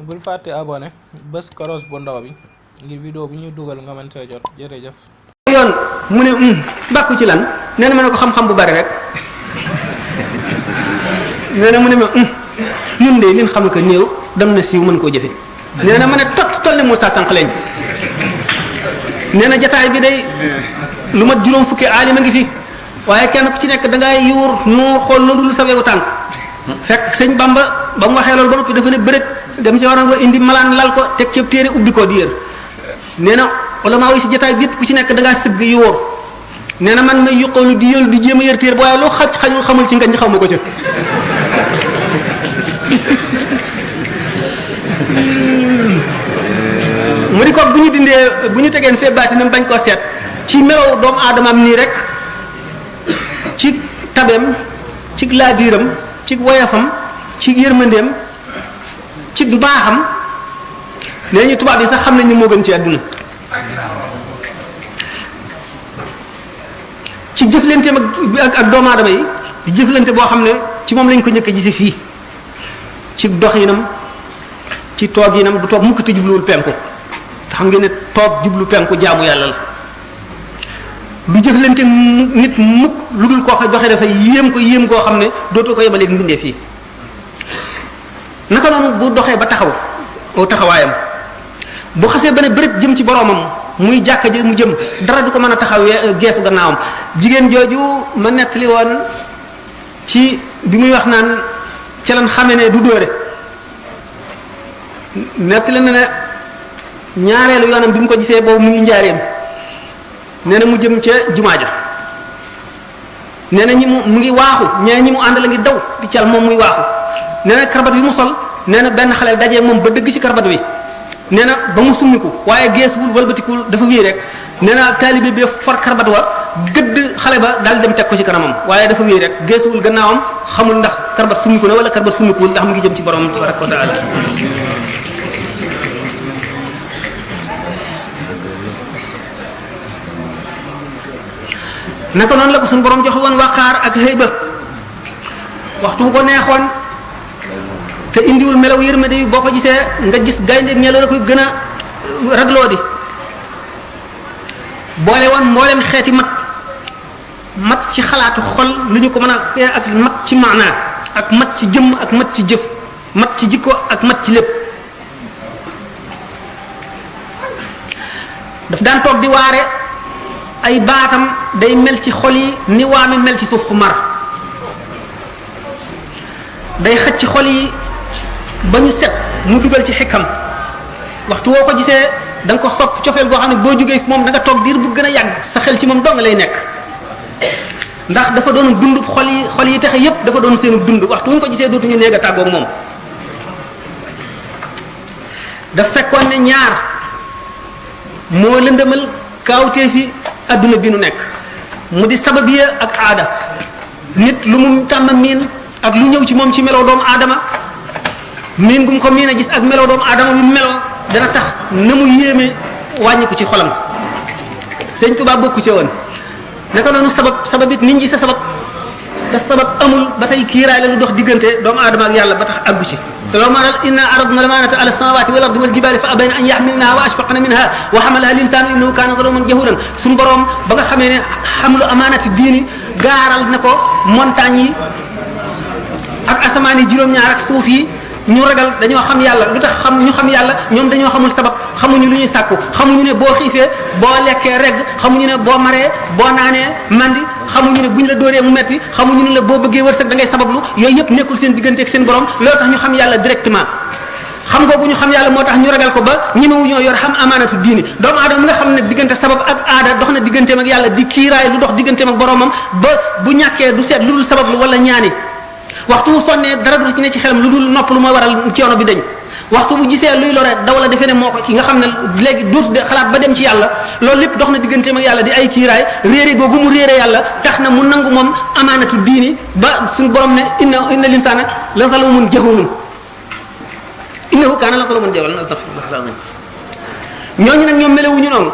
bul fàtte abonné bés koros bu ndaw bi ngir vidéo bu ñuy dugal nga mën see jot jërëjëf. yoon mu ne bàkku ci lan nee na ma ne ko xam-xam bu bari rek nee na mu ne ma ñun de liñ xam ko néew dem na siiw mën koo jëfe nee na ma ne toll ne Moussa sànq lañ nee na jataay bi day lu mat juróom fukki aalima ngi fi waaye kenn ku ci nekk da ngay yuur nuur xool loolu lu sa wewu tànk fekk sëñ Bamba ba mu waxee loolu ba noppi dafa ne bërët dem ci war a indi malaan lal ko teg ci téere ubbi ko di yër nee na ulama yi si jataay bi yëpp ku ci nekk da ngaa sëgg yuur nee na man may yuqoolu di yël di jéem a yër téere waaye loo xamul ci ngañ xaw ma ko ca mu di ko bu ñu dindee bu ñu tegeen fee baatinam bañ koo seet ci melow doomu aadamaam nii rek ci tabeem ci laabiiram ci woyafam ci yërmandeem ci mbaaxam nee ñu tubaab yi sax xam nañ ni moo gën ci àdduna ci jëflanteem ak doomu aadama yi di jëflante boo xam ne ci moom lañ ko njëkk a gisi fii ci doxinam ci tooginam du toog mukk te jubluwul penku te xam ngeen ne toog jublu penku jaamu yàlla la du jëflante nit mukk lu dul koo xam doxee dafa yéem koo xam ne dootoo ko yemaleeg mbindee fii naka noonu bu doxee ba taxaw aw taxawaayam bu xasee ba ne bërit jëm ci boroomam muy jàkka ji mu jëm dara du ko mën a taxaw geesu gannaawam jigéen jooju ma nettali woon ci bi muy wax naan ca lan xame ne du dóore nettali na ne ñaareelu yoonam bi mu ko gisee boobu mu ngi njaareem nee na mu jëm ca jumaa ja nee na mu ngi waaxu ñee ñi mu ànd la ngi daw di cal moom muy waaxu nee na karbat yu mu sol nee na benn xale dajee moom ba dëgg ci karbat wi nee na ba mu summiku waaye geesuwul walbatikul dafa wii rek nee na taalibe bi far karbat wa gëdd xale ba daal dem teg ko ci kanamam waaye dafa wii rek geesuwul gannaawam xamul ndax karbat summiku na wala karbat summikuwul ndax mu ngi jëm ci borom tabaraka wa taala naka noonu la ko suñu borom joxe woon waqaar ak xëyba waxtu bu ko neexoon te indiwul melaw yërmande yi boo ko gisee nga gis gaynde ñelo la koy gën a ragloo di boole woon mboolem xeeti mat ci xalaatu xol lu ñu ko mën a ak mat ci maanaa ak mat ci jëmm ak mat ci jëf mat ci jikko ak mat ci lépp daf daan toog di waare ay baatam day mel ci xol yi ni waame mel ci suuf fu mar day xëcc ci xol yi ba ñu set mu dugal ci xikam waxtu woo ko gisee da nga ko sopp cofeel goo xam ne boo jógee moom da nga toog diir bu gën a yàgg sa xel ci moom dong lay nekk ndax dafa doon dund xol yi taxe yépp dafa doon seenu dund waxtu wu ñu ko gisee dootuñu néeg a tàggoog moom daf fekkoon ne ñaar moo lëndëmal kaawtee fi adduna bi nu nekk mu di sababiya ak aada nit lu mu tàmm miin ak lu ñëw ci moom ci meloo doomu aadama miin gu mu ko miin a gis ak meloo doomu aadama bi meloo dana tax na mu yéeme wàññi ko ci xolam sëñ Tuubaa bokku ci woon naka noonu sabab it nit ñi sa sabab te sabab amul ba tey kiiraay la lu dox diggante doomu aadama ak yàlla ba tax àggu ci te loolu moo tax inna aradna al-amaanata ala as-samaawaati wal ardi wal jibaali fa abayna an yaxmilnaha wa ashfaqna minha wa xamalaha al-insaanu innahu kaana zaluuman jahuulan suñu borom ba nga xamee ne xamlu amaanati diini gaaral na ko montagne yi ak asamaan yi juróom-ñaar ak suuf yi ñu ragal dañoo xam yàlla lu tax ñu xam yàlla ñoom dañoo xamul sabab xamuñu lu ñuy sàkku xamuñu ne boo xiifee boo lekkee regg xamuñu ne boo maree boo naanee mandi xamuñu ne buñ la dóoree mu metti xamuñu ne la boo bëggee wërsëg da ngay sabablu yooyu yëpp nekkul seen diggante ak seen borom loolu tax ñu xam yàlla directement xam googu ñu xam yàlla moo tax ñu ragal ko ba ñemewuñoo yor xam amaanatu diini doomu aadama nga xam ne diggante sabab ak aada dox na digganteem ak yàlla di kiiraay lu dox digganteem ak boromam ba bu ñàkkee du seet lu dul sabablu wala ñaani waxtu bu sonnee dara du ci ne ci xelam lu dul nopp lu ma waral coono bi dañ waxtu bu gisee luy lore daw la defee ne moo ko ki nga xam ne léegi dootu de xalaat ba dem ci yàlla loolu lépp dox na digganteem ak yàlla di ay kiiraay réere googu mu réere yàlla tax na mu nangu moom amaanatu diini ba suñu borom ne inna linsaana la zalumun jahuulun innahu kaana la zaluman jahuulan astaghfirullah alazim ñooñu nag ñoom melewuñu noonu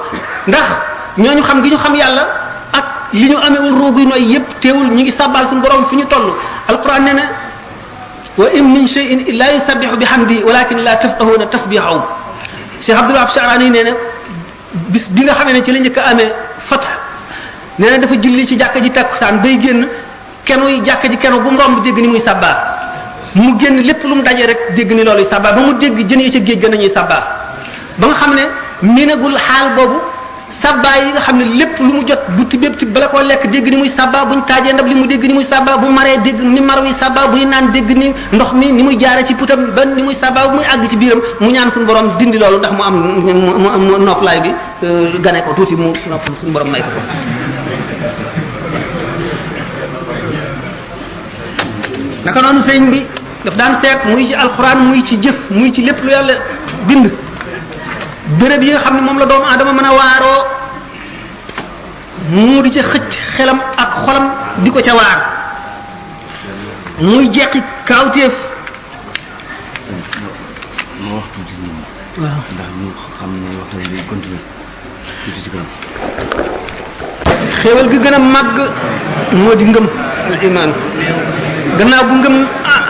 ndax ñooñu xam gi ñu xam yàlla ak li ñu amewul ruugu nooy yépp teewul ñi ngi sàbbaal suñu borom fi ñu toll alquran ne na wa in min shay'in illa yusabbihu bihamdi walakin la tafqahuna tasbihahum. Cheikh Abdul Wahab Sha'rani nee na bis bi nga xamee ne ci la njëkk a amee fat nee na dafa julli ci jàkka ji takkusaan bay génn kenuy jàkka ji kenu bu mu romb dégg ni muy sabbaa mu génn lépp lu mu dajee rek dégg ni loolu sabbaa ba mu dégg jën yi ca géej ga nañuy sabbaa ba nga xam ne miinagul xaal boobu sabbaa yi nga xam ne lépp lu mu jot bu tibbéb tib bala koo lekk dégg ni muy sabbaa buñ taajee ndab li mu dégg ni muy sabbaa bu maree dégg ni mar wi sabbaa buy naan dégg ni ndox mi ni muy jaare ci putam ba ni muy sabbaa bu muy àgg ci biiram mu ñaan suñu borom dindi loolu ndax mu am noflaay bi gane ko tuuti mu nopp suñu borom may ko ko. naka noonu sëriñ bi daf daan seet muy ci alxuraan muy ci jëf muy ci lépp lu yàlla bind béréb yi nga xam ne moom la doomu aadama mën a waaroo mu di ca xëcc xelam ak xolam di ko ca waar muy jeqi kaawteef. ma wax tuuti nit ñi. waaw ndax ñu xam ne waxtaan bi continuer tuuti ci kanam. xéewal gi gën a màgg moo di ngëm al iman gannaaw bu ngëm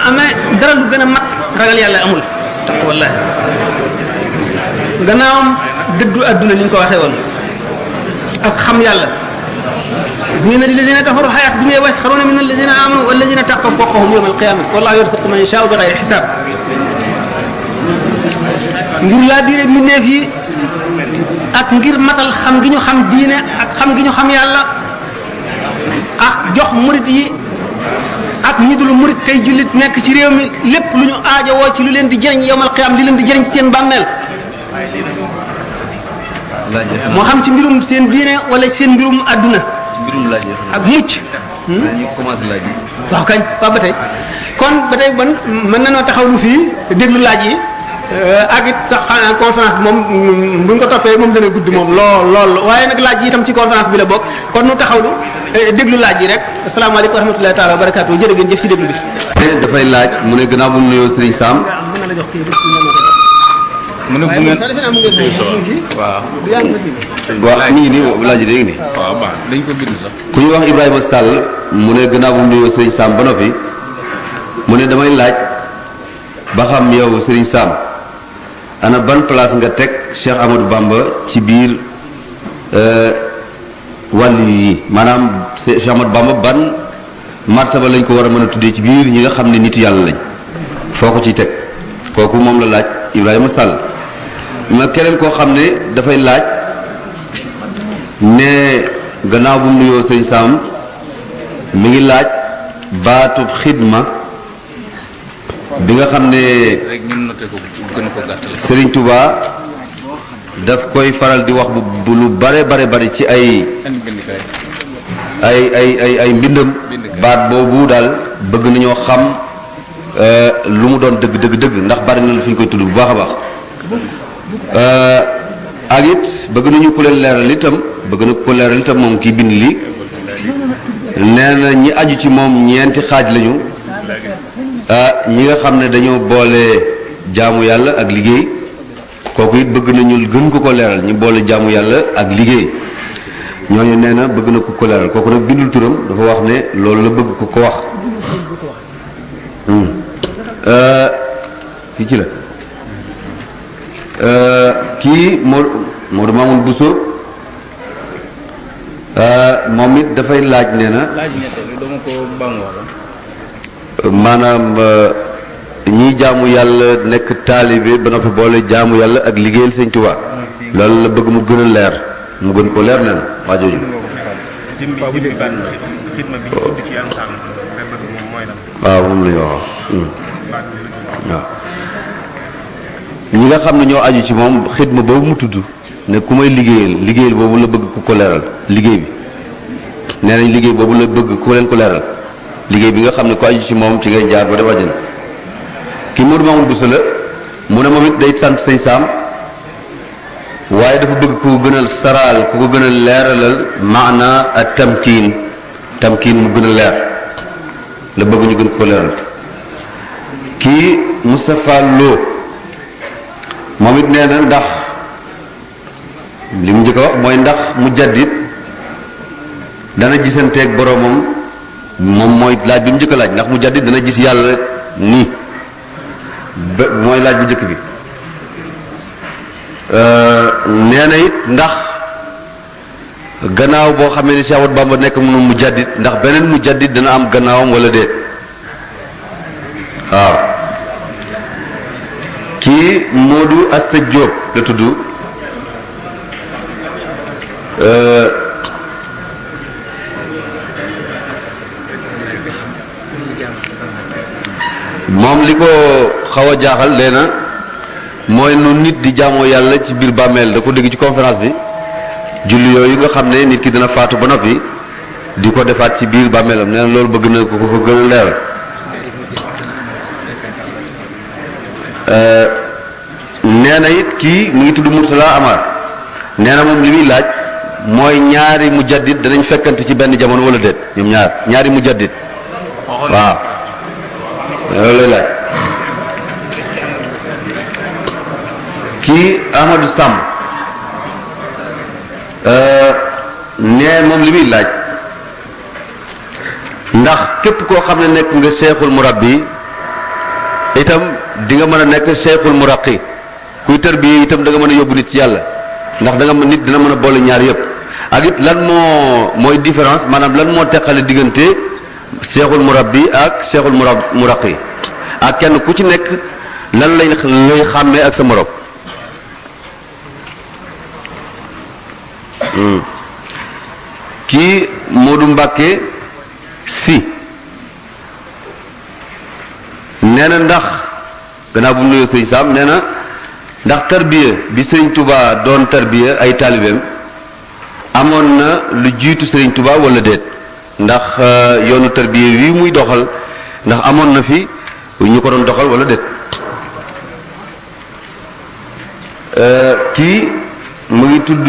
amee dara lu gën a mat ragal yàlla amul taqwallahi gannaawam dëddu adduna ni ñu ko waxee woon ak xam yàlla zina lillazina kafaru alxayaat dunya wa yasxaruna min allazina amanu wallazina taqaw fawqahum yawma alqiyamati wallahu yarzuqu man yashaa'u bi ghayri xisaab ngir laa biire mbindeef yi ak ngir matal xam gi ñu xam diine ak xam gi ñu xam yàlla ak jox murit yi ak ñi dul murit tey jullit nekk ci réew mi lépp lu ñu aajowoo ci lu leen di jëriñ yawmal qiyaam li leen di jëriñ ci seen bàmmeel moo xam ci mbirum seen diine wala seen mbirum àdduna mbirum laaj yi ak mucc. ñu commencé laaj yi. waaw kañ waaw ba tey kon ba tey ban mën nañoo taxaw lu fii déglu laaj yi ak it sax xanaa conférence bi moom buñ ko toppee moom dana gudd moom lool waaye nag laaj yi itam ci conférence bi la bokk kon nu taxawlu déglu laaj yi rek asalaamaaleykum wa rahmatullahi taala wa barakaatu jërë ngeen jëf ci déglu bi. dafay laaj mu ne gannaaw bu mu nuyoo Serigne Sam. mu ne bu ngeen waaw. waaw mi ngi nii laaj yi léegi nii. waaw baax dañ ko bind sax. ku ñuy wax Ibrahima Sall mu ne gannaaw bu mu nuyoo Serigne Sam ba noppi mu ne damay laaj ba xam yow Serigne Sam ana ban place nga teg Cheikh Amadou Bamba ci biir wàllu yi maanaam Cheikh Amadou Bamba ban martaba lañ ko war a mën a tuddee ci biir ñi nga xam ne nit yàlla lañ foo ko ciy teg kooku moom la laaj Ibrahima Sall ma keneen koo xam ne dafay laaj ne gannaaw bu mu nuyoo Serigne Sam mi ngi laaj baatub xidma bi nga xam ne rek ñun noté ko gën ko gàttal. Serigne Touba daf koy faral di wax bu lu bare ci ay mbindam baat boobu daal bëgg nañoo xam lu mu doon dëgg ndax bari na lu fi ñu koy tudd bu baax a baax ak it bëgg nañu ku leen leeral itam moom kii bind lii nee na ñi aju ci moom ñeenti xaaj lañu ñi nga xam ne dañoo boole jaamu yàlla ak liggéey kooku it bëgg nañu gën ko leeral ñu boole jaamu yàlla ak liggéey ñooñu nee na bëgg na ko leeral kooku nag bindul turam dafa wax ne loolu la bëgg ko wax fii ci la kii Modou Mamoun Bousso moom it dafay laaj nee na maanaam ñiy jaamu yàlla nekk taalibe ba noppi boole jaamu yàlla ak liggéeyal Sëñ Tuubaa loolu la bëgg mu gën a leer mu gën ko leer nee na waa jooju waaw moom la ñu wax waaw ñi nga xam ne ñoo aju ci moom xidma boobu mu tudd ne ku may liggéeyal boobu la bëgg ku ko leeral liggéey bi nee nañ liggéey boobu la bëgg ku leen ko leeral liggéey bi nga xam ne ko aju ci moom ci ngay jaar ba dem àjjana kii Modou Mamoun Bousso la mu ne moom it day sant Sëñ Sam waaye dafa bëgg ku ko gën a saraal ku ko gën a leeralal maana ak tamkiin mu gën a leer la bëgg ñu gën ko leeral kii Moustapha Lo moom it nee na ndax li mu njëkk a wax mooy ndax mu jaddit dana gisanteeg boromam moom mooy laaj bi mu njëkk a laaj ndax mu jaddit dana gis yàlla nii mooy laaj bu njëkk bi nee na it ndax gannaaw boo xamee ni Cheikh Ahmadou Bamba nekk mu mujaddid ndax beneen mujaddid dana am gannaawam wala déet waaw kii Modou Asta Diop la tudd moom li ko xaw a jaaxal leena mooy nu nit di jaamoo yàlla ci biir bàmmeel da ko dégg ci conférence bi julli yooyu nga xam ne nit ki dina faatu ba noppi di ko defaat ci biir bàmmeelam nee na loolu bëgg na ko ko gën a leeral nee na it kii mu ngi tudd Murtala Amar nee na moom li muy laaj mooy ñaari mujaddid danañ fekkante ci benn jamono wala déet ñoom ñaari mujaddid waaw loolu lay laaj kii Ahmadou Samb nee moom li muy laaj ndax képp koo xam ne nekk nga cheikhul murabbi itam di nga mën a nekk cheikhul muraqi kuy tarbiya itam da nga mën a yóbbu nit ci yàlla ndax da nga nit dina mën a boole ñaar yëpp ak it lan mooy différence maanaam lan moo teqale diggante cheikhul murabbi ak cheikhul muraqi ak kenn ku ci nekk lan lay xàmmee ak sa morom kii Modou Mbacke si nee na ndax gannaaw bu mu nuyoo sëñ Sam nee na ndax tarbiya bi sëriñ Touba doon tarbiya ay taalibeem amoon na lu jiitu sëriñ Touba wala déet ndax yoonu tarbiya wi muy doxal ndax amoon na fi ñu ko doon doxal wala déet kii mu ngi tudd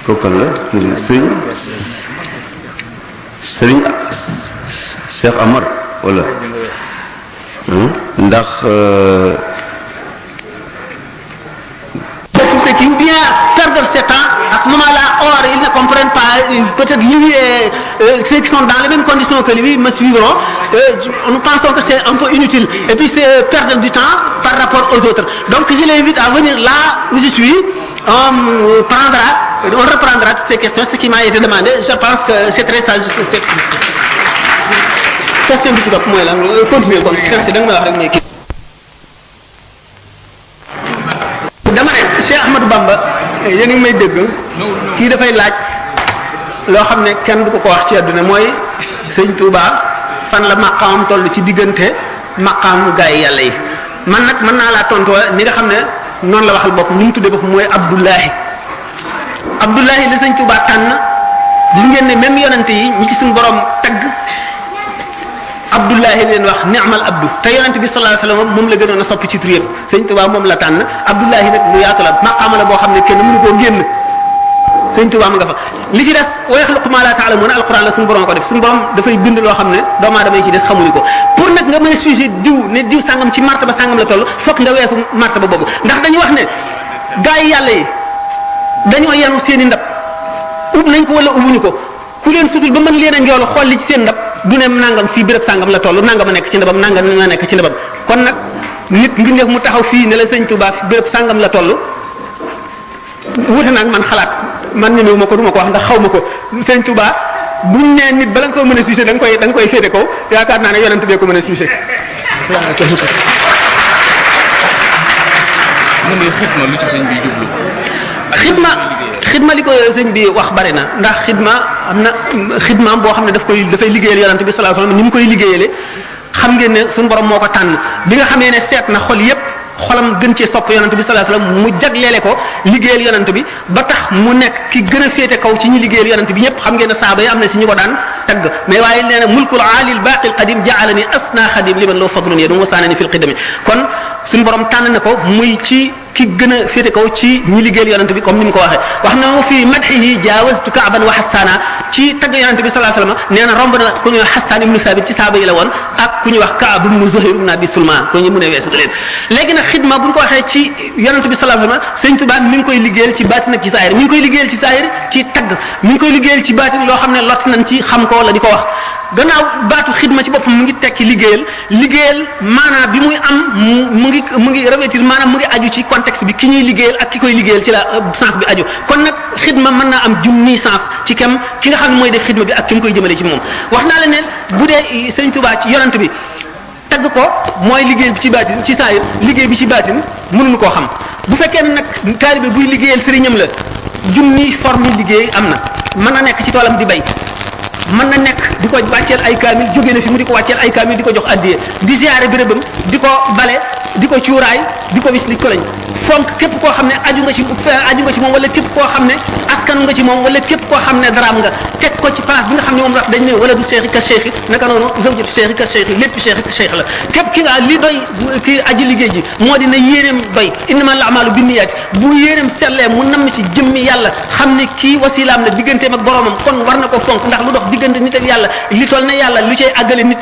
kookal la sëriñ Cheikh Amar wala ndax ceux qui bien perdre ce temps à ce moment-là, or ils ne comprennent pas, peut-être lui et ceux qui sont dans les mêmes conditions que lui me suivront. Nous pensons que c'est un peu inutile et puis c'est perdre du temps par rapport aux autres. Donc je l'invite à venir là où je suis. On reprendra toutes ces questions, ce qui m'a été demandé. Je pense que c'est très sage. Question bi ci bopp mooy lan continuer kon c'est da nga ma wax rek mooy kii. dama ne Cheikh Ahmadou Bamba yéen a ngi may dégg kii dafay laaj loo xam ne kenn du ko wax ci àdduna mooy sëñ Touba fan la maqaamam toll ci diggante maqaamu gaa yi yàlla yi man nag mën naa laa tontu ni nga xam ne noonu la waxal bopp ni mu tuddee bopp mooy Abdullahi la sëñ Touba tànn gis ngeen ne même yonante yi ñi ci suñu borom tagg Abdullahi leen wax ni'mal abdu te yonente bi sallallahu alayhi wasallam moom la gënoon a soppi ci tur yëpp sëñ Tuubaa moom la tànn Abdullahi nag lu yaatu la maqaama la boo xam ne kenn mënu koo génn sëñ Tuubaa ma nga fa li ci des wa yaxluqu ma la ta'lamuuna alquran la suñu borom ko def suñu borom dafay bind loo xam ne doomu aadama yi ci des xamuñu ko pour nag nga mën a sujet diw ne diw sàngam ci martaba sàngam la toll fokk nga weesu martaba boobu ndax dañuy wax ne gaa yi yàlla yi dañoo yenu seen i ndab ub nañ ko wala ubuñu ko ku leen sutul ba mën leen a njoolu xool li ci seen ndab du ne nangam fii béréb sàngam la toll nangam a nekk ci ndabam nangam na nekk ci ndabam kon nag nit ngi mu taxaw fii ne la sëñ Touba fi béréb sàngam la toll wute nag man xalaat man ñemewu ma ko du ma ko wax ndax xaw ma ko sëñ Touba buñ nee nit bala nga ko mën a sucé da nga koy féete ko yaakaar naa ne yonent bee ko mën a sucé mu ne xidma lu ci sëñ bi jublu xidma li ko sëñ bi wax bari na ndax xidma am na xidmaam boo xam ne dafay liggéeyal yonante bi sallallahu alayhi wasallam ni mu koy liggéeyale xam ngeen ne suñu borom moo ko tànn bi nga xamee ne seet na xol yépp xolam gën cee sopp yonante bi sallallahu alayhi wasallam mu jagleele ko liggéeyal yonante bi ba tax mu nekk ki gën a féete kaw ci ñi liggéeyal yonante bi ñëpp xam ngeen ne saaba yi am na si ñu ko daan tagg mais waaye nee na mulkul aalil baaqil qadim ja'alani asna xadim liman loo fadlun yadum wasaanani fil qidami kon suñu borom tànn na ko muy ci ki gën a féete kaw ci ñi liggéeyal yonante bi comme ni mu ko waxee wax na mu fi madhihi jaawaztu ka'ban wa hassana ci tagg yonante bi sallallahu alayhi wasallam nee na romb na ku ñuy wax Hassan ibnu Sabit ci saaba yi la woon ak ku ñuy wax Ka'b ibnu Zuhayr ibnu Abi Sulma ko ñu mu ne weesu leen léegi nag xidma bu ñu ko waxee ci yonante bi sallallahu alayhi wasallam sëñ Tuubaa mi ngi koy liggéeyal ci baatin ak ci saahir mi ngi koy liggéeyal ci saahir ci tagg mi ngi koy liggéeyal ci baatin loo xam ne lott nañ ci xam ko wala di ko wax gannaaw baatu xidma ci boppam mu ngi tekki liggéeyal maanaam bi muy am mu ngi revêtir maanaam mu ngi aju ci contexte bi ki ñuy liggéeyal ak ki koy liggéeyal ci la sens bi aju kon nag xidma mën naa am junni sens ci kem ki nga xam ne mooy def xidma bi ak ki mu koy jëmale ci moom wax naa la ne bu dee Sëriñ Tuubaa ci yonent bi tagg ko mooy liggéey bi ci baatin ci saayir liggéey bi ci baatin mënuñu koo xam bu fekkee ne nag taalibe buy liggéeyal sëriñam la junni forme liggéey am na mën na nekk ci toolam di bay mën na nekk di ko wàcceel ay kaamil jóge na fi mu di ko wàcceel ay kaamil di ko jox addiye di ziyaare bérébam di ko bale di ko cuuraay di ko wis li ko lañ fonk képp koo xam ne aju nga ci moom wala képp koo xam ne askanu nga ci moom wala képp koo xam ne daraam nga teg ko ci place bi nga xam ne moom wax dañ ne wala du cheikh ka cheikh naka noonu zawjatu cheikh ka cheikh lépp cheikh ka cheikh la képp ki nga li doy ki aji liggéey ji moo di na yéeneem doy innamal a'malu binniyaati bu yéeneem sellee mu namm ci jëmmi yàlla xam ne kii wasilaam la digganteem ak boromam kon war na ko fonk ndax lu dox diggante nit ak yàlla li toll ne yàlla lu cay àggale nit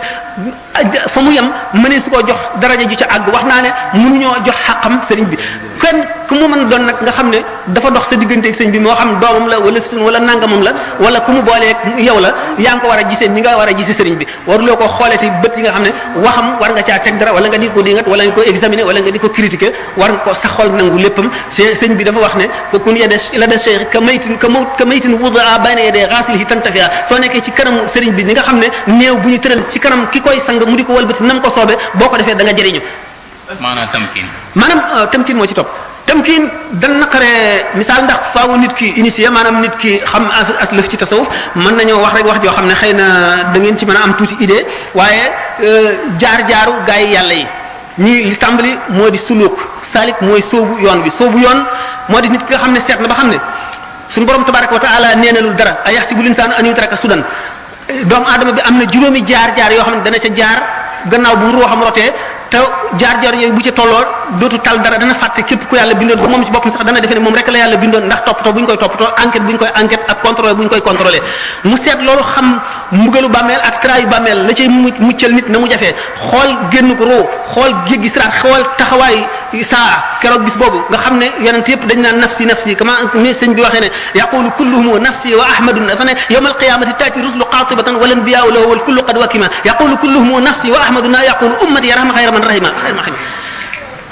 fa mu yem mënee su ko jox daraja ju ca àgg wax naa ne mënuñoo jox xàqam sëriñ bi kenn ku mu mën doon nag nga xam ne dafa dox sa diggante ak sëriñ bi moo xam doomam la wala sëriñ wala nangamam la wala ku mu booleeg yow la yaa ngi ko war a gisee ni nga war a gisee sëriñ bi waruloo ko xoolee ci bët yi nga xam ne waxam war nga caa teg dara wala nga di ko dingat wala nga ko examiner wala nga di ko critiquer war nga ko sa xol nangu léppam sëriñ bi dafa wax ne ko kun yede la de cheikh ka maytin wudaa bayna yede ghasilihi tantafia soo nekkee ci kanam sëriñ bi ni nga xam ne néew bu ñu tëral ci kanam ki koy sang mu di ko walbati nam ko soobe boo ko defee da nga jëriñu maanaam tamkin moo ci topp tamkin dan naqaree misaal ndax faawu nit ki initié maanaam nit ki xam as lëf ci tasawuf mën nañoo wax rek wax joo xam ne xëy na da ngeen ci mën a am tuuti idée waaye jaar-jaaru gaa yi yàlla yi ñii li tàmbali moo di suluk salik mooy soobu yoon bi soobu yoon moo di nit ki nga xam ne seet na ba xam ne suñu borom tabaraka wa taala neenalul dara a yaxsibu linsaanu an yutraka sudan doomu aadama bi am na juróomi jaar-jaar yoo xam ne dana ca jaar gannaaw bu ruuxam rotee te jaar-jaar yooyu bu ci tolloo dootu tal dara dana fàtte képp ku yàlla bindoon ba moom ci boppam sax dana defe ne moom rek la yàlla bindoon ndax toppatoo bu ñu koy toppatoo enquête bu ñu koy enquête ak contrôle bu ñu koy contrôlé mu seet loolu xam mbugalu bàmmeel ak trayu bàmmeel la cay muccal nit na mu jafee xool génn ko roo xool jéggi siraat xool taxawaay saa keroog bis boobu nga xam ne yonent yëpp dañ naan nafsi nafsi kama ni sëñ bi waxee ne yaqulu kulluhum nafsi wa ahmadu dafa ne yawma alqiyamati taati rusulu qatibatan wal anbiya'u lahu wal kullu qad wakima yaqulu kulluhum nafsi wa ahmadu yaqulu ummati yarham khayra man rahima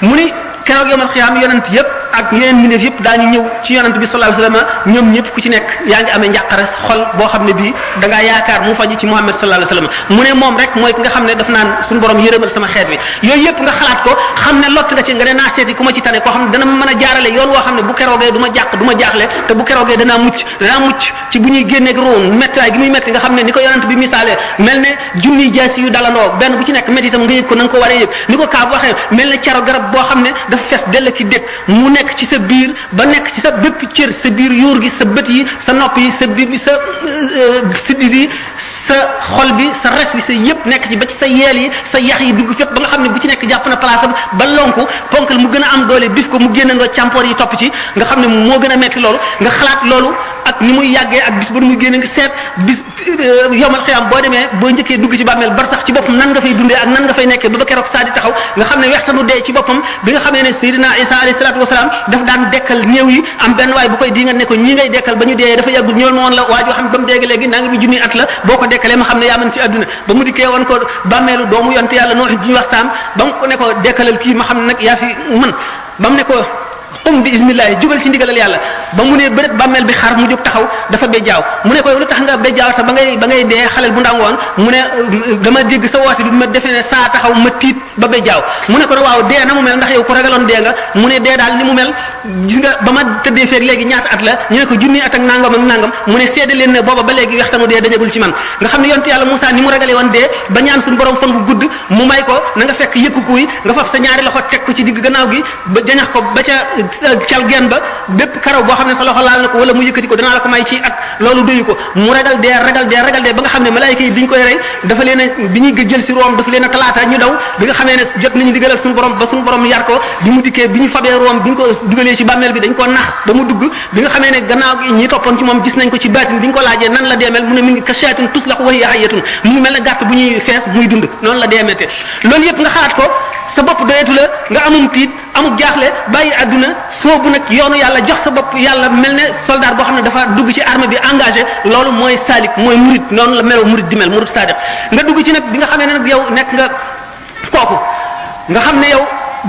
mu ni keroog yawmal qiyaama yonent yëpp ak yeneen mbindeef yëpp daañu ñëw ci yonent bi sallallahu alayhi wasallam ñoom ñëpp ku ci nekk yaa ngi amee njàqare xol boo xam ne bii da ngaa yaakaar mu faju ci Muhammad sallallahu alayhi wasallam mu ne moom rek mooy ki nga xam ne daf naan suñu borom yërëmal sama xeet bi yooyu yëpp nga xalaat ko xam ne lott nga ci nga ne naa seeti ku ma ci tane koo xam ne dana mën a jaarale yoon woo xam ne bu keroogee du ma jàq du ma jaaxle te bu keroogee danaa mucc ci bu ñuy génneeg roon méttiwaay gi muy métti nga xam ne ni ko yonent bi misaalee mel ne junniy jaasi yu dalandoo benn bu ci nekk métti itam nga yëg ko na nga ko waree yëg ni ko Kaab waxee mel ne caro garab boo xam ne dafa fees dell ki dégg mu nekk ci sa biir ba nekk ci sa bépp cër sa biir yuur gi sa bët yi sa nopp yi sa biir bi sa siddi yi sa xol bi sa res bi sa yëpp nekk ci ba ci sa yeel yi sa yax yi dugg fépp ba nga xam ne bu ci nekk jàpp na place am ba lonku ponkal mu gën a am doole bif ko mu génnandoo càmpoor yi topp ci nga xam ne moo gën a metti loolu nga xalaat loolu ak ni muy yàggee ak bis ba nu muy génne nga seet bis yowmal xiyaam boo demee boo njëkkee dugg ci bàmmeel bar sax ci boppam nan nga fay dundee ak nan nga fay nekkee ba keroog saa di taxaw nga xam ne wextanu dee ci boppam bi nga xamee ne Seydina Isa alayhi salaatu wasalaam daf daan dekkal néew yi am benn waay bu koy di nga ne ko ñii ngay dekkal ba ñu dee dafa yàggul ñëwal ma woon la waa joo xam ne ba mu déegi léegi naa ngi mi junniy at la boo ko dekkalee ma xam ne yaa mën ci àdduna ba mu dikkee woon ko bàmmeelu doomu yonte yàlla noo ji wax saam ba mu ko ne ko dekkalal kii ma xam ne nag yaa fi mën ba mu ne ko um bi ismillahi jugal ci ndigalal yàlla ba mu ne bërët bàmmeel bi xar mu jóg taxaw dafa bejjaaw mu ne ko lu tax nga bejjaaw te ba ngay dee xalel bu ndaw woon mu ne dama dégg sa woote bi ma defe ne saa taxaw ma tiit ba bejjaaw mu ne ko waaw dee na mu mel ndax yow ko ragaloon dee nga mu ne dee daal ni mu mel gis nga ba ma tëddee feeg léegi ñaata at la ñu ne ko junni at ak nangam ak nangam mu ne seede leen ne booba ba léegi wextanu dee dañagul ci man nga xam ne yonte yàlla Moussa ni mu ragalee woon dee ba ñaan suñu borom fan bu gudd mu may ko na nga fekk yëkku kuy nga fab sa ñaari loxo teg ko ci digg gannaaw gi ba jañax ko ba ca cal geen ba bépp karaw boo xam ne sa loxo laal na ko wala mu yëkkati ko danaa la ko may ci at loolu doyu ko mu ragal dee ba nga xam ne malaayika yi bi ñu koy rey dafa leen a bi ñuy jël si room dafa leen a talaata ñu daw bi nga xamee ne jot nañu digalal suñu borom ba suñu borom yar ko bi mu dikkee bi ñu fabee room bi ñu ko dugalee ci bàmmeel bi dañ ko nax ba mu dugg bi nga xamee ne gannaaw gi ñi toppoon ci moom gis nañ ko ci baatin bi ñu ko laajee nan la deemel mu ne mi ngi kashaatun tuslaqu wa hiya hayyatun mu ngi mel ne gàtt bu ñuy fees muy dund noonu la deemete loolu yëpp nga xalaat ko sa bopp doyetu la nga amum tiit amuk jaaxle bàyyi àdduna soobu nag yoonu yàlla jox sa bopp yàlla mel ne soldat boo xam ne dafa dugg ci armée bi engagé loolu mooy salik mooy murid noonu la meloo murid di mel murid sadiq nga dugg ci nag bi nga xamee ne nag yow nekk nga kooku nga xam ne yow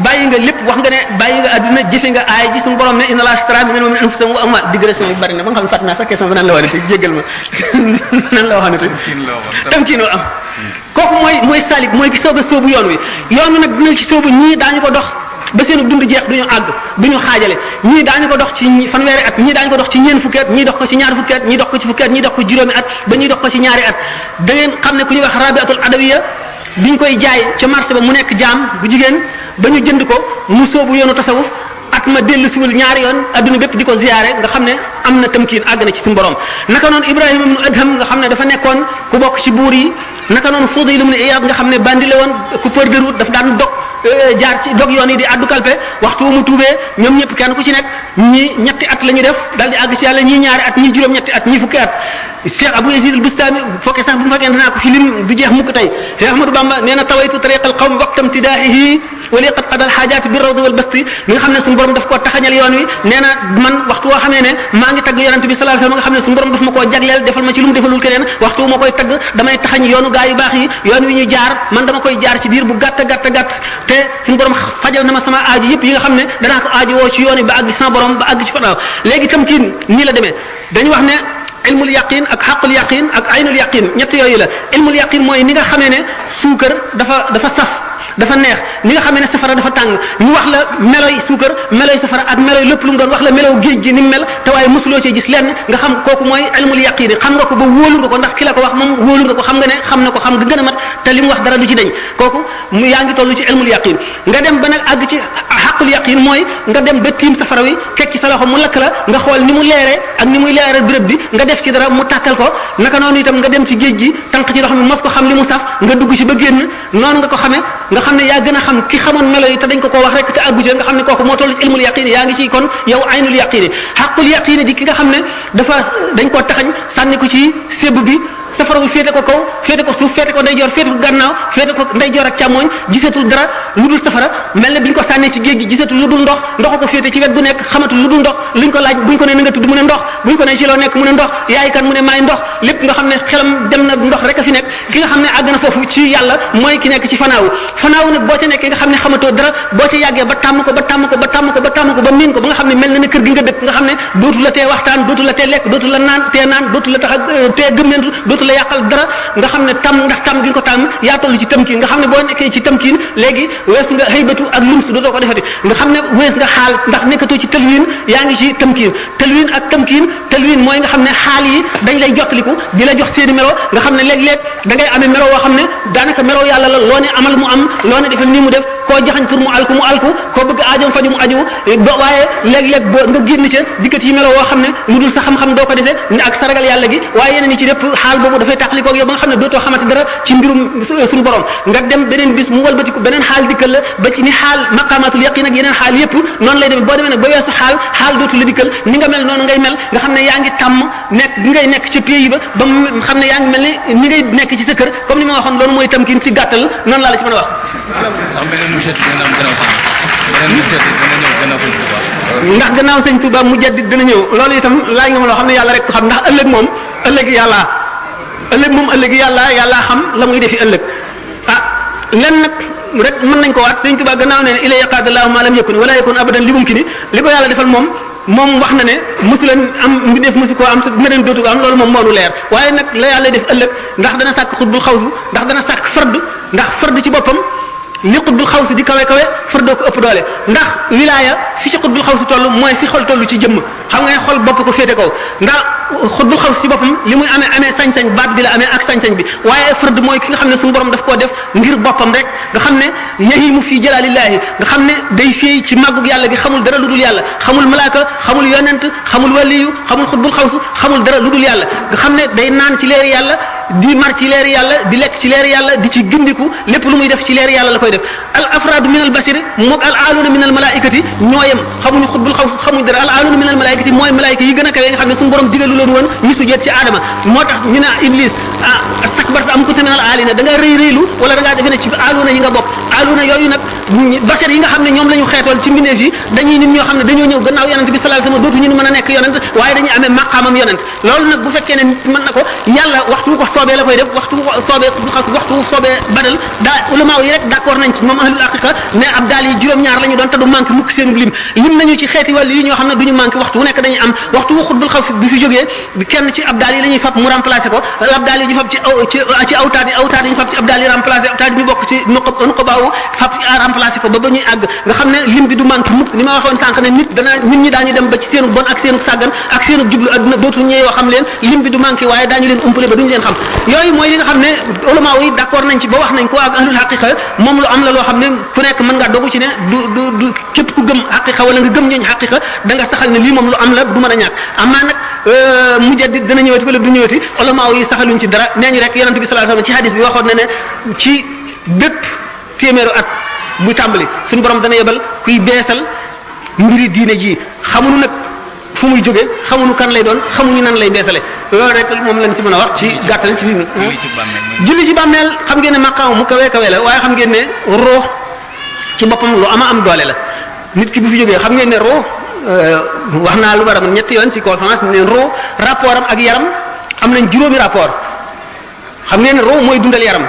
bàyyi nga lépp wax nga ne bàyyi nga àdduna jëfe nga aay ji suñu borom ne inna allaha ashtara minal mu'minina anfusahum wa amwalahum digression yi bari na ba nga xam ne fàtt naa sax question bi nan la waxati jéggal ma nan la waxati tamkiin am kooku mooy salik mooy ki soog a soobu yoon wi yoon wi nag dina ci soobu ñii daañu ko dox ba seenu dund jeex duñu àgg duñu xaajale ñii daañu ko dox ci fanweeri at ñii daañu ko dox ci ñeen fukki at ñii dox ko ci ñaar fukki at ñii dox ko ci fukki at ñii dox ko juróomi at ba ñuy dox ko ci ñaari at da ngeen xam ne ku ñuy wax rabiatul adawiya biñ koy jaay ca marché ba mu nekk jaam bu jigéen ba ñu jënd ko mu soobu yoonu tasawuf at ma dellu siwul ñaari yoon adduna bépp di ko ziyaare nga xam ne am na tamkiin àgg na ci suñu borom naka noonu Ibrahima ibnu Adham nga xam ne dafa nekkoon ku bokk ci buur yi naka noonu Fudayl ibn Iyad nga xam ne bandi la woon coupeur de route daf daan dog jaar ci dog yoon yi di addu kalpe waxtu mu tuubee ñoom ñëpp kenn ku ci nekk ñii ñetti at la ñu def daal di àgg ci yàlla ñii ñaari at ñii juróom-ñetti at ñii fukki at Cheikh Abou Yazid al-Bustami fokkee sax bu mu fekkee danaa ko fi lim du jeex mukk tey Cheikh Ahmadou Bamba nee na tawaytu tariqal qawmi waqta imtidaahihi wa li qad qadal xaajaati bi rawdi wal basti mi nga xam ne suñu borom daf koo taxañal yoon wi nee na man waxtu woo xamee ne maa ngi tagg yonent bi sallallahu alayhi wasallam nga xam ne suñu borom daf ma koo jagleel defal ma ci lu mu defalul keneen waxtu wu ma koy tagg damay taxañ yoonu gaa yu baax yi yoon wi ñu jaar man dama koy jaar ci diir bu gàtt te suñu borom fajal na ma sama aaji yëpp yi nga xam ne danaa ko aaji woo ci yoon yi ba àgg ci sama borom ba àgg ci fanaaw léegi tam kii nii la demee dañu wax ne ilmul yaqin ak xaqul yaqin ak aynul yaqin ñett yooyu la ilmul yaqin mooy ni nga xamee ne suukar dafa saf dafa neex ni nga xamee ne safara dafa tàng ñu wax la meloy suukar meloy safara ak meloy lépp lu mu doon wax la melow géej gi ni mu mel te waaye mosuloo cee gis lenn nga xam kooku mooy ilmul yaqin xam nga ko ba wóolu nga ko ndax ki la ko wax moom wóolu nga ko xam nga ne xam na ko xam nga gën a mat te li mu wax dara du ci dañ kooku mu yaa ngi toll ci ilmul yaqin nga dem ba nag àgg ci xaqul yaqin mooy nga dem ba tiim safara wi kekki sa loxo mu lakk la nga xool ni mu leere ak ni muy leere béréb bi nga def ci dara mu tàkkal ko naka noonu itam nga dem ci géej gi tànq ci ndox mi mos ko xam li mu saf nga dugg ci ba génn noonu nga ko xamee nga xam ne yaa gën a xam ki xamoon melo yi te dañ ko wax rek te àggu ci nga xam ne kooku moo toll ci ilmul yaqin yaa ngi ci kon yow aynul yaqin xaqul yaqin di ki nga xam ne dañ koo taxañ sànni ko ci sébb bi safara wi féete ko kaw féete ko suuf féete ko ndeyjoor féete ko gannaaw féete ko ndeyjoor ak càmmooñ gisatul dara lu dul safara mel ne bi ñu ko sànnee ci géej gi gisatul lu dul ndox ndox ko féete ci wet bu nekk xamatul lu dul ndox luñ ko laaj buñ ko ne na nga tudd mu ne ndox buñ ko ne ci loo nekk mu ne ndox yaay kan mu ne maay ndox lépp nga xam ne xelam dem na ndox rek a fi nekk ki nga xam ne àgg na foofu ci yàlla mooy ki nekk ci fanaawu nag boo ca nekkee nga xam ne xamatoo dara boo ca yàggee ba tàmm ko ba miin ko ba nga xam ne mel na ne kër gi nga dëkk nga xam ne dootu la tee waxtaan dootu la tee lekk dootu la naan dootu la tax a tee gëmmentu dootu la yàqal dara nga xam ne ndax tam gi nga ko tàmm yaa toll ci tamkiin nga xam ne boo nekkee ci tamkiin léegi wees nga xëybatu ak lumsu dootoo ko defati nga xam ne wees nga xaal ndax nekkatoo ci talwin yaa ngi ci tamkiin talwin ak tamkiin talwin mooy nga xam ne xaal yi dañ lay jottaliku di la jox seeni melo nga xam ne léeg-léeg da ngay amee melo woo xam ne daanaka melo yàlla la loo ne amal mu am loo ne defal nii mu def koo jaxañ pour mu alku koo bëgg aajoom faju mu aju waaye léeg-léeg boo nga génn ca dikkat yi melo woo xam ne lu dul sa xam-xam doo ko dese ak saragal yàlla gi waaye yeneen yi ci lépp xaal boobu dafay tàqalikoog yow ba nga xam ne dootoo xamante dara ci mbirum suñu borom nga dem beneen bis mu walbatiku beneen xaal dikkal la ba ci ni xaal maqamatul yaqin ak yeneen xaal yépp noonu lay demee boo demee nag ba weesu xaal dootu la dikkal ni nga mel noonu ngay mel nga xam ne yaa ngi tàmm nekk bi ngay nekk ci pays ba ba mu xam ne yaa ngi mel ni ngay nekk ci sa kër comme ni ma waxoon loolu mooy tamkin ci gàttal noonu laa la ci mën a wax ndax gannaaw sëñ Touba mu jaddit dina ñëw loolu itam laaj nga ma loo xam ne yàlla rek ko xam ndax ëllëg moom ëllëg yàlla xam la muy defi ëllëg len nag rek mën nañ ko waat sëñ Touba gannaaw ne ila yaqadallahu ma lam yakun wala yakun abadan li mumkin li ko yàlla defal moom wax na ne mosu leen am mbi def mosu koo am te dina leen dootu ko am loolu moom moonu leer waaye nag la yàlla def ëllëg ndax dana sàkk xutbul xawsu ndax dana sàkk fard ndax fard ci boppam li xutbul xawsi di kawe fardoo ko ëpp doole ndax wilaaya fi ci xutbul xawsi toll mooy fi xol toll ci jëmm xam nga ne xol bopp ko féete kaw ndax xutbul xawsi ci boppam li muy amee sañ-sañ baat bi la amee ak sañ-sañ bi waaye fard mooy ki nga xam ne suñu borom daf koo def ngir boppam rek nga xam ne yahimu fii jalalillahi nga xam ne day fii ci màggug yàlla gi xamul dara lu dul yàlla xamul malaaka xamul yonent xamul waliyu xamul xutbul xawsu xamul dara lu dul yàlla nga xam ne day naan ci leeri yàlla di mar ci leeri yàlla di lekk ci leeri yàlla di ci gindiku lépp lu muy def ci leeri yàlla la koy def al afradu min al bashari moog al aaluna min al malaikati ñooyem xamuñu xutbul xawsu xamuñu dara al aaluna min al malaikati mooy malaayika yi gën a kawe nga xam ne suñu borom digalu leen woon ñu sujjeet ci aadama moo tax ñu ne iblis astakbarta am kunta min al aalina da nga rëy rëylu wala da ngaa defe ne ci aaluna yi nga bokk aluna yooyu nag basar yi nga xam ne ñoom la ñu xeetool ci mbindeef yi dañuy nit ñoo xam ne dañoo ñëw gannaaw yonent bi sallallahu alayhi wasallam dootuñu mën a nekk yonent waaye dañuy amee maqaamam yonent loolu nag bu fekkee ne mën na ko yàlla waxtu ko soobee la koy def waxtu soobee badal daa ulama yi rek d'accord nañ ci moom ahlul haqiqa ne ab daal yi juróom-ñaar la ñu doon te du manqué mukk seen lim nañu ci xeeti wàll yi ñoo xam ne duñu manqué waxtu wu nekk dañuy am waxtu wu xutbul xaw bi fi jógee kenn ci ab daal yi la ñuy fab mu remplacé ko ab daal yi ñu fab ci awtaad yi ñu fab ci ab daal yi remplacé awtaad yi ñu bokk ci nuqabaawu fab remplacé ko ba ñuy àgg nga xam ne lim bi du manqué mukk ni ma waxoon sànq ne nit ñi daañu dem ba ci seenu bon ak seenu sàggan ak seenu jublu adduna dootu ñeeyoo xam leen lim bi du manqué waaye daañu leen umpale ba duñu leen xam yooyu mooy li nga xam ne ulama yi d'accord nañ ci ba wax nañ ko ak ahlul haqiqa moom lu am la loo xam ne ku nekk mën ngaa dogu ci ne du képp ku gëm haqiqa wala nga gëm ñooñu haqiqa da nga saxal ne lii moom lu am la du mën a ñàkk amaa nag mujaddid dana ñëwati wala du ñëwati ulama yi saxaluñ ci dara nee ñu rek yonent bi sallallahu alayhi wasallam ci hadith bi waxoon na ne ci bépp téeméeru at buy tàmbali suñu borom dana yebal kuy beesal mbiri diine ji xamuñu nag fu muy jóge xamuñu kan lay doon xamuñu nan lay beesale loolu rek moom lañ ci mën a wax ci gàttal ci biir julli ci bàmmeel xam ngeen ne maqaam mu kawe kawe la waaye xam ngeen ne ruux ci boppam lu am doole la nit ki bu fi jógee xam ngeen ne ruux wax naa lu war a mën ñetti yoon ci conférence ne ruux rapport am ak yaram am nañ juróomi rapport xam ngeen ne ruux mooy dundal yaram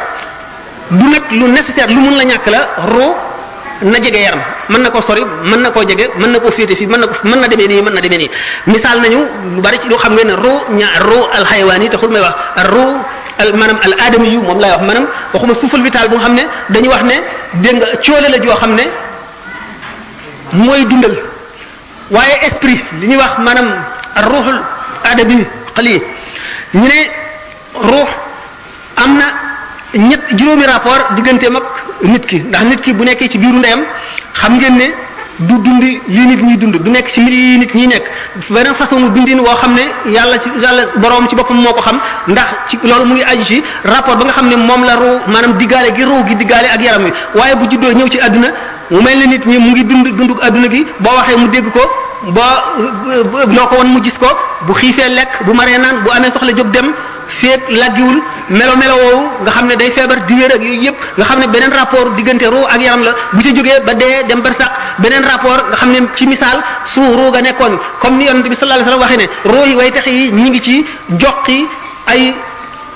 du nag lu nécessaire lu mun la ñàkk la ruux na jege yaram mën na koo sori mën na koo jege mën na koo féete fii mën na demee nii misaal nañu lu bari ci loo xam ngeen ne ruux alxayawaan yi taxul may wax ruux maanaam al aadami yu moom laay wax maanaam waxuma souffle vital bu nga xam ne dañu wax ne dégg nga coole la joo xam ne mooy dundal waaye esprit li ñuy wax maanaam ruuxul aadami xali ñu ne ruux am na juróomi rapport digganteem ak nit ki ndax nit ki bu nekkee ci biiru ndeyam xam ngeen ne du dundi yi nit ñuy dund du nekk ci mbir yi nit ñi nekk beneen façon mu dundin woo xam ne yàlla boroom ci boppam moo ko xam ndax ci loolu mu ngi aju ci rapport ba nga xam ne moom la ruu maanaam diggaale gi ruu gi diggaale ak yaram wi waaye bu juddoo ñëw ci àdduna mu mel ne nit ñi mu ngi dunduk àdduna gi boo waxee mu dégg ko loo ko won mu gis ko bu xiifee lekk bu maree naan bu amee soxla jóg dem feek laggiwul melo woowu nga xam ne day feebar di wér ak yooyu yëpp nga xam ne beneen rapport diggante ruu ak yaram la bu ci jógee ba dee dem barsax beneen rapport nga xam ne ci misaal su ruu ga nekkoon comme ni yonent bi sallallahu alayhi wasallam waxee ne ruu yi way tax yi ñi ngi ci joqi ay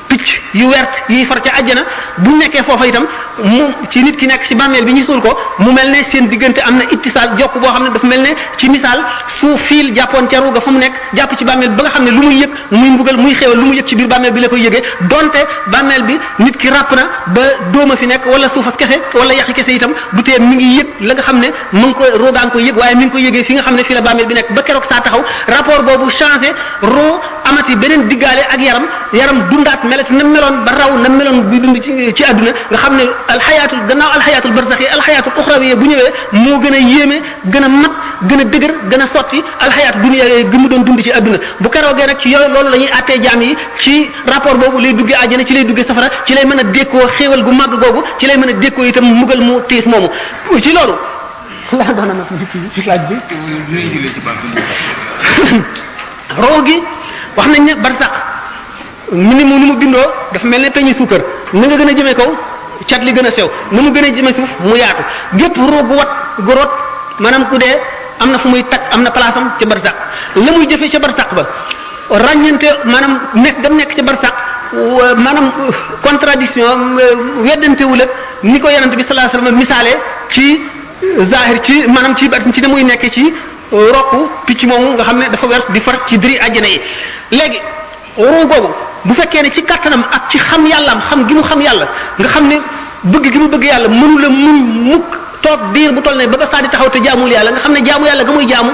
picc yu wert yuy far ca àjjana bu nekkee foofa itam mu ci nit ki nekk ci bàmmeel bi ñu suul ko mu mel ne seen diggante am na ittisaal jokk boo xam ne dafa mel ne ci misaal su fiil jàppoon ca ruuga fa mu nekk jàpp ci bàmmeel bi ba nga xam ne lu muy yëg muy mbugal muy xéewal lu mu yëg ci biir bàmmeel bi la koy yëgee donte bàmmeel bi nit ki ràpp na ba dóoma fi nekk wala suufas kese wala yaxi kese itam du tee mi ngi yëg la nga xam ne mu ngi koy ruugaa ngi koy yëg waaye mi ngi koy yëgee fi nga xam ne fi la bàmmeel bi nekk ba keroog saa taxaw rapport boobu changé ruu amati beneen diggaale ak yaram dundaat melati na meloon ba raw na meloon bi dund ci àdduna nga xam ne alxayaatul gannaaw alxayaatul barzaxi alxayaatul uxrawi bu ñëwee moo gën a yéeme gën a mat gën a dëgër gën a sotti alxayaatu dunya gi mu doon dund ci àdduna bu keroogee nag ci yooyu loolu la ñuy àttee jaam yi ci rapport boobu lay duggee àjjana ci lay duggee safara ci lay mën a dékkoo xéewal gu màgg googu ci lay mën a dékkoo itam mugal mu tiis moomu ci loolu laa doon na ci laaj bi roo gi wax nañ ne barsax ni mu bindoo dafa mel ne peñi suukar na nga gën a jëmee kaw cat li gën a sew na mu gën a jëmee suuf mu yaatu gépp roo gu wat gu rot maanaam ku dee am na fu muy takk am na place am ca barsax la muy jëfee ca barsax ba ràññante maanaam nekk ca barsax maanaam contradiction weddantewul ak ni ko yonent bi sallallahu alayhi wasallam misaale ci zahir ci maanaam ci ne muy nekk ci rokku picc moomu nga xam ne dafa weer di far ci diri àjjana yi léegi ruu googu bu fekkee ne ci kattanam ak ci xam yàllaam xam gi mu xam yàlla nga xam ne bëgg gi mu bëgg yàlla mënu la muñ mukk toog diir bu toll ne ba ba saa di taxaw te jaamul yàlla nga xam ne jaamu yàlla ga muy jaamu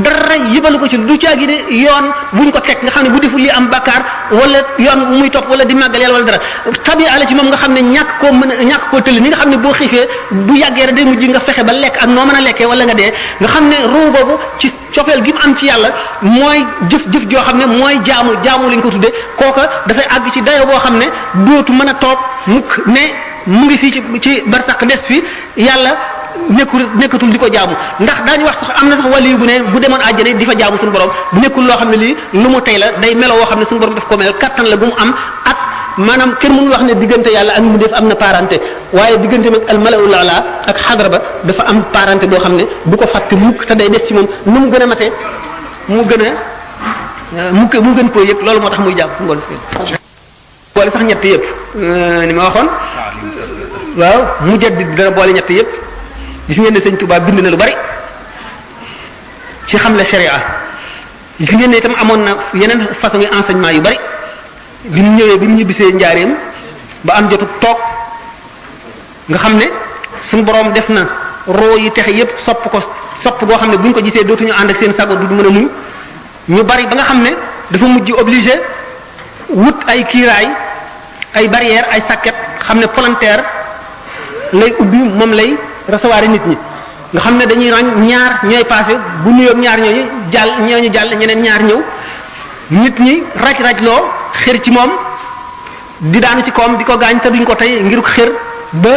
dara yëbalu ko ci du caagi ne yoon buñ ko teg nga xam ne bu deful lii am bakkaar wala yoon bu muy topp wala di màggal yàlla wala dara tabi ala ci moom nga xam ne ñàkk koo tëll ni nga xam ne boo xiifee bu yàggee rek day mujj nga fexe ba lekk ak noo mën a lekkee wala nga dee nga xam ne ruu boobu ci cofeel gi mu am ci yàlla mooy jëf joo xam ne mooy jaamu lañ ko tudde kooka dafay àgg ci dayo boo xam ne dootu mën a toog mukk ne mu ngi fii ci barsax des fi yàlla nekkatul di ko jaamu ndax daañu wax sax am na sax wàllu bu ne bu demoon àjjana di fa jaamu suñu borom bu nekkul loo xam ne lii lu mu tey la day melo woo xam ne suñu borom daf ko mel kattan la gu mu am ak maanaam kenn mënul wax ne diggante yàlla ak mu def am na parenté waaye diggante mag al malaul ala ak xadra ba dafa am parenté boo xam ne du ko fàtte mukk te day des ci moom nu mu gën a matee mu gën koo yëg loolu moo tax muy jàpp ngoon boole sax ñett yëpp ni ma waxoon waaw mu jaddi dana boole ñett yëpp gis ngeen ne sëñ Touba bind na lu bari ci xamle sharia gis ngeen ne itam amoon na yeneen façon yi enseignement yu bari bi mu ñëwee bi mu ñibbisee njaareem ba am jotu toog nga xam ne suñu borom def na roo yi texe yépp sopp goo xam ne bu ñu ko gisee dootuñu ànd ak seen sago du mën a muñ ñu bari ba nga xam ne dafa mujj obligé wut ay kiiraay ay barrière ay sàkket xam ne volontaire lay ubbi moom lay recevoir nit ñi nga xam ne dañuy ràññ ñaar ñooy passé bu nuyoog ñaar ñooñu jàll ñeneen ñaar ñëw nit ñi raj loo xër ci moom di daanu ci koom di ko gaañ te duñ ko tey ngir xër ba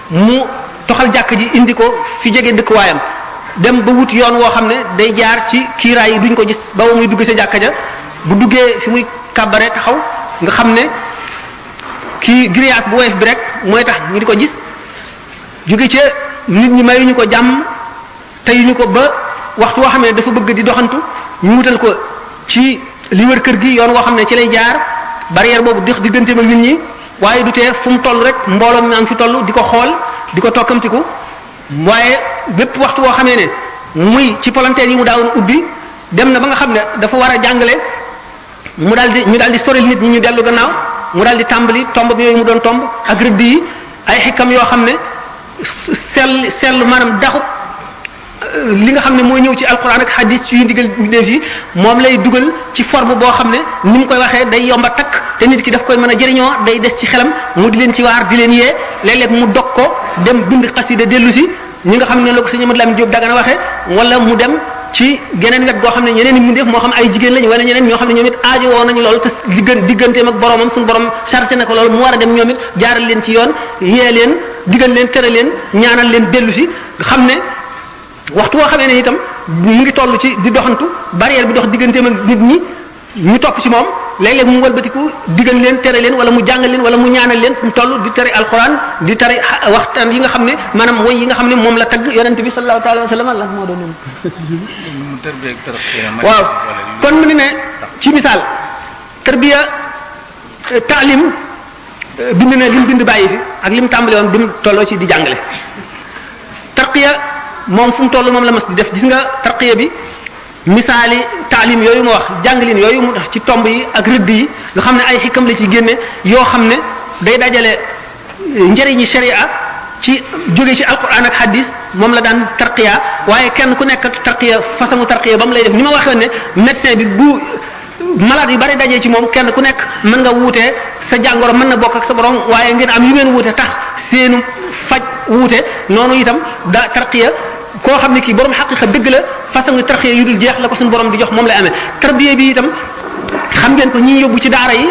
mu toxal jàkk ji indi ko fi jege dëkkuwaayam dem ba wut yoon woo xam ne day jaar ci kiiraay yi duñ ko gis ba muy dugg sa jàkka ja bu duggee fi muy kàbbare taxaw nga xam ne kii grillage bu woyof bi rek mooy tax ñu di ko gis jóge ca nit ñi mayuñu ko jàmm teyuñu ko ba waxtu woo xam ne dafa bëgg di doxantu ñu wutal ko ci li wër kër gi yoon woo xam ne ci lay jaar barrière boobu dox digganteem ak nit ñi waaye du tee fu mu toll rek mbooloo mi am fi toll di ko xool di ko tokkamtiku waaye bépp waxtu woo xamee ne muy ci volontaire yi mu daawoon ubbi dem na ba nga xam ne dafa war a jàngale ñu daal di soril nit ñi ñu dellu gannaaw mu daal di tàmbali tomb bi yooyu mu doon tomb ak rëdd yi ay xikam yoo xam ne sell maanaam daxut li nga xam ne mooy ñëw ci alquran ak hadis yu ndigal def yi moom lay dugal ci forme boo xam ne ni mu koy waxee day yomba takk te nit ki daf koy mën a jëriñoo day des ci xelam mu di leen ci waar di leen yee léeg-léeg mu dog ko dem bind xasida dellu si ñi nga xam ne la ko sëñ Amadou Lamine Diop Dagana waxee wala mu dem ci geneen wet goo xam ne ñeneen ñi mu def moo xam ay jigéen lañu wala ñeneen ñoo xam ne ñoom it aajo woo nañu loolu te digganteem ak boromam suñu borom chargé na ko loolu mu war a dem ñoom it jaaral leen ci yoon yee leen digal leen tere leen ñaanal leen dellu si nga xam ne waxtu woo xamee ne itam mu ngi toll ci di doxantu barrière bi dox digganteem ak nit ñi ñu topp ci moom léeg-léeg mu walbatiku digal leen tere leen wala mu jàngal leen wala mu ñaanal leen fu mu toll di tere alxuraan di tere waxtaan yi nga xam ne maanaam woy yi nga xam ne moom la tagg yonent bi sallallahu taala wa sallam Allah moo doon waaw kon mu ne ci misaal tarbiya taalim bind na li mu bind bàyyi fi ak li mu tàmbale woon bi mu tolloo ci di jàngale tarqiya moom fu mu toll moom la mas di def gis nga tarqiya bi misaali taalim yooyu ma wax jàngalin yooyu mu def ci tomb yi ak rëdd yi nga xam ne ay xikam la ci génne yoo xam ne day dajale njëriñi sharia ci jóge ci alquran ak hadis moom la daan tarqiya waaye kenn ku nekk ak tarqiya façon tarqiya ba mu lay def ni ma waxee ne médecin bi bu malade yu bari dajee ci moom kenn ku nekk mën nga wuutee sa jàngoro mën na bokk ak sa borom waaye ngeen am yu ngeen wuute tax seenu faj wuute noonu itam da tarqiya koo xam ne kii borom xaqiqa dëgg la façon tarqiya yu dul jeex la ko suñu borom di jox moom lay amee tarbiya bi itam xam ngeen ko ñi yóbbu ci daara yi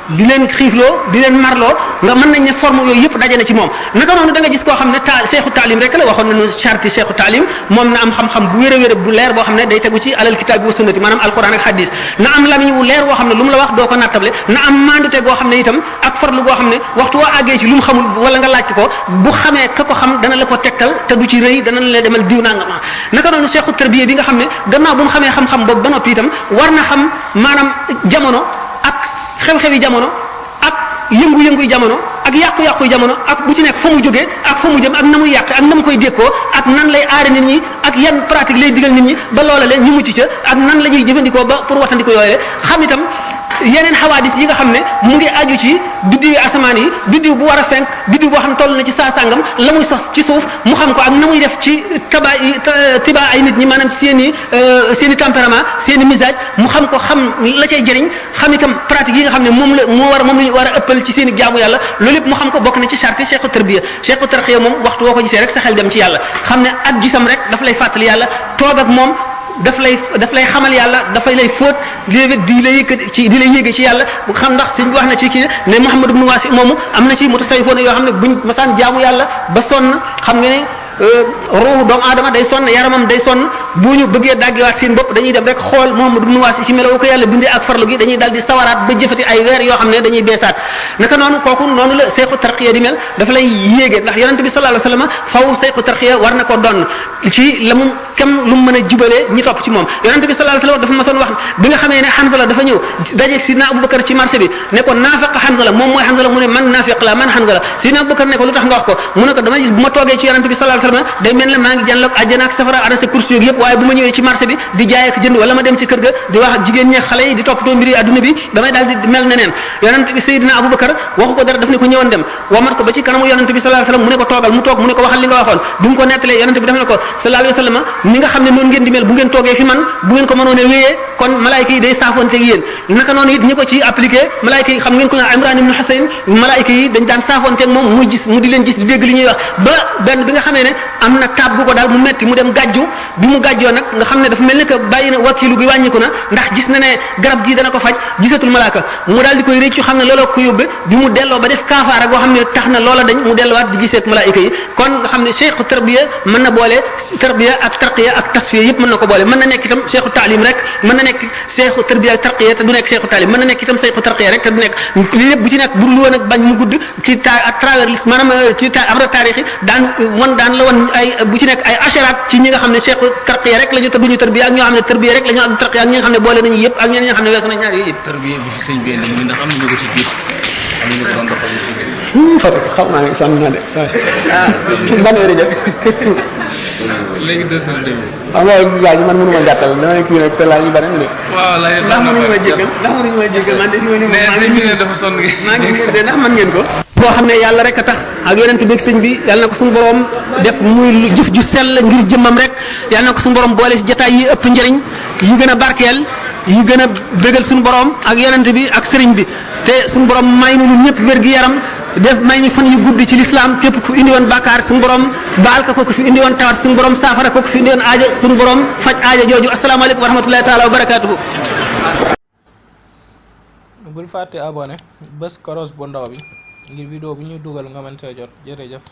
di leen xiifloo di leen marloo nga mën nañ ne forme yooyu yëpp daje na ci moom naka noonu da nga gis koo xam ne seexu taalim rek la waxoon nañu charti seexu taalim moom na am xam-xam bu wér a wér bu leer boo xam ne day tegu ci alal kitaab bi wa sunnati maanaam alquran ak hadis na am lamiñ wu leer boo xam ne lu mu la wax doo ko nattable na am mandute goo xam ne itam ak farlu goo xam ne waxtu woo àggee ci lu mu xamul wala nga laaj ko bu xamee ka ko xam dana la ko tegtal te du ci rëy dana la demal diw nangama naka noonu seexu tarbiya bi nga xam ne gannaaw bu mu xamee xam-xam boobu ba noppi itam war na xam maanaam jamono xew-xewi jamono ak yëngu-yënguy jamono ak yàqu-yàquy jamono ak bu ci nekk fa mu jógee ak fa mu jëm ak na muy yàq ak na mu koy dékkoo ak nan lay aare nit ñi ak yan pratique lay digal nit ñi ba loola leen ñu mucc ca ak nan la ñuy jëfandikoo ba pour watandiko yooyee xam itam yeneen xawaadis yi nga xam ne mu ngi aju ci biddiw yi asamaan yi biddiw bu war a fenk biddiw boo xam ne toll na ci saa sàngam la muy sos ci suuf mu xam ko ak na muy def ci tiba ay nit ñi maanaam seen i tempérament seen i misage mu xam ko xam la cay jëriñ xam itam pratique yi nga xam ne moom la ñu war a ëppal ci seen i jaamu yàlla loolu yëpp mu xam ko bokk na ci charte cheikhu tarbiya cheikhu tarqiya moom waxtu woo ko gisee rek sa xel dem ci yàlla xam ne ak gisam rek daf lay fàttali yàlla toog ak moom daf lay xamal yàlla dafay lay fóot léegi di la yëkkati ci di la yéege ci yàlla bu xam ndax suñ wax na ci kii ne Muhammad ibn Wasi moomu am na ci mutasawwifoon yoo xam ne buñ masaan jaamu yàlla ba sonn xam nga ne ruuxu doomu aadama day sonn yaramam day sonn bu ñu bëggee daggiwaat seen bopp dañuy dem rek xool Muhammadu ibn Waasi ci melaw ko yàlla bindee ak farlu gi dañuy dal di sawaraat ba jëfati ay weer yoo xam ne dañuy beesaat naka noonu kooku noonu la seexu tarqiya di mel dafa lay yéege ndax yonente bi sallallahu alayhi wasallam faw seexu tarqiya war na ko donn ci la mu kem lu mu mën a jubalee ñi topp ci moom yonente bi sallallahu alayhi wasallam dafa masoon wax bi nga xamee ne Hanzala dafa ñëw dajeeg sidna Abubakar ci marché bi ne ko naafiq Hanzala moom mooy Hanzala mu ne man naafiq la man Hanzala sidna Abubakar ne ko lu tax nga wax ko mu ne ko dama gis bu ma toogee ci yonente bi sallallahu alayhi wasallam day mel ne maa ngi jànloog àjjana ak safara ana sa kursi yëpp waaye bu ma ñëwee ci marché bi di jaay ak jënd wala ma dem ci kër ga di wax ak jigéen ñi xale yi di toppatoo mbiri adduna bi damay daal di mel neneen yonente bi Seydina Abubakar waxu ko dara daf ne ko ñëwoon dem wamat ko ba ci kanamu yonente bi sallallahu alayhi wasallam mu ne ko toogal mu toog mu ne ko waxal li nga waxoon bi mu ko nettalee yonente bi daf ne ko sallallahu alayhi wasallam ni nga xam ne noonu ngeen di mel bu ngeen toogee fi man bu ngeen ko mënoon a wéyee kon malaayika yi day saafonteeg yéen naka noonu it ñi ko ci appliqué malaayika yi xam ngeen ko ne Imran ibn Husayn malaayika yi dañ daan saafonteeg moom muy gis mu di leen gis di dégg li ñuy wax ba benn bi nga xamee ne am na taab bu ko daal mu metti mu dem gàjju bi mu gàjjoo nag nga xam ne dafa mel ni que bàyyi na wakiilu bi wàññiku na ndax gis na ne garab gii dana ko faj gisatul malaaka mu daal di koy réccu xam ne looloo ko yóbbe bi mu delloo ba def kaafaara goo xam ne tax na loola dañ mu delluwaat di giseek malaayika yi kon nga xam ne cheikhu tarbiya mën na boole tarbiya ak tarqiya ak tasfiya yëpp mën na ko boole mën na nekk itam cheikhu taalim rek mën na nekk cheikhu tarbiya ak tarqiya te du nekk cheikhu taalim mën na nekk itam cheikhu tarqiya rek te du nekk li lépp bu ci nekk bu dul woon ak bañ mu gudd ci à travers li maanaam ci abra taarix yi daan la woon ay bu ci nekk ay asharaat ci ñi nga xam ne cheikhu tarqiya rek la ñu te duñu tarbiya ak ñoo xam ne tarbiya rek la ñu am tarqiya ak ñi nga xam ne boole nañu yëpp ak ñeneen ñi nga xam ne weesu nañ ñaar yooyu yëpp tarbiya bi fi sëñ bi indi ndax am nañu ko ci biir am nañu ko doon doxal Fatick xaw naa ne sonn naa de ban heure jot léegi deux heures demi xam nga laaj man mënu ma gàttal damay kii rek te laaj yu bari de waaw laaj ndax mënuñu ma jéggal man de si ma ni mais dafa sonn gi maa ngi de ndax mën ngeen ko boo xam ne yàlla rek a tax ak yonent bi ak sëñ bi yàlla na ko suñu borom def muy lu jëf ju sell ngir jëmmam rek yàlla na ko suñu borom boole si jotaay yi ëpp njëriñ yi gën a barkeel yi gën a bégal suñu borom ak yonent bi ak sëriñ bi te suñu borom may nu ñëpp wér gi yaram def may ñu fan yu gudd ci lislaam képp ku indi woon bàkkaar suñu borom baal ko ku fi indi woon tawat suñu borom saafara ko ku fi indi woon aaja suñu borom faj aaja jooju asalaamaaleykum wa rahmatullahi taala wa barakaatuhu. bul fàtte abonné bés koros bu ndaw bi ngir vidéo bu ñuy dugal nga mën see jot jërëjëf.